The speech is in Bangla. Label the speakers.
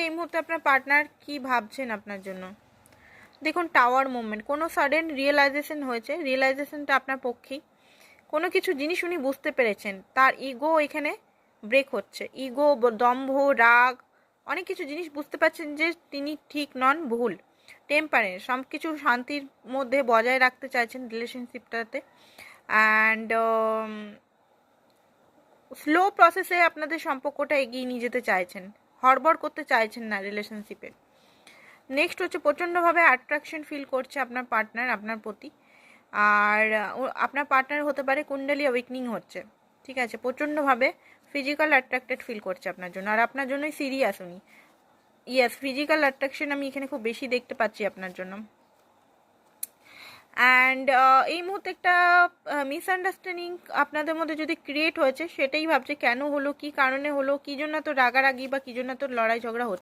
Speaker 1: এই মুহূর্তে আপনার পার্টনার কি ভাবছেন আপনার জন্য। দেখুন টাওয়ার মুভমেন্ট, কোনো সাডেন রিয়েলাইজেশন হয়েছে, রিয়েলাইজেশনটা আপনার পক্ষেই। কোনো কিছু জিনিস উনি বুঝতে পেরেছেন, তার ইগো এখানে ব্রেক হচ্ছে, ইগো, দম্ভ, রাগ, অনেক কিছু জিনিস বুঝতে পারছেন যে তিনি ঠিক নন, ভুল। টেম্পারেন্স, সব কিছু শান্তির মধ্যে বজায় রাখতে চাইছেন রিলেশনশিপটাতে। অ্যান্ড স্লো প্রসেসে আপনাদের সম্পর্কটা এগিয়ে নিয়ে যেতে চাইছেন, হড়বড় করতে চাইছেন না রিলেশনশিপে। নেক্সট হচ্ছে প্রচণ্ডভাবে অ্যাট্রাকশন ফিল করছে আপনার পার্টনার আপনার প্রতি। আর আপনার পার্টনার হতে পারে কুণ্ডলী অ্যাওয়েকনিং হচ্ছে, ঠিক আছে, প্রচণ্ডভাবে ফিজিক্যাল অ্যাট্রাক্টেড ফিল করছে আপনার জন্য, আর আপনার জন্যই সিরিয়াস উনি। ইয়েস, ফিজিক্যাল অ্যাট্রাকশন আমি এখানে খুব বেশি দেখতে পাচ্ছি আপনার জন্য। অ্যান্ড এই মুহূর্তে একটা মিসআন্ডারস্ট্যান্ডিং আপনাদের মধ্যে যদি ক্রিয়েট হয়েছে, সেটাই ভাবছে কেন হলো, কী কারণে হলো, কী জন্য তো রাগারাগি বা কী জন্য তো লড়াই ঝগড়া হচ্ছে।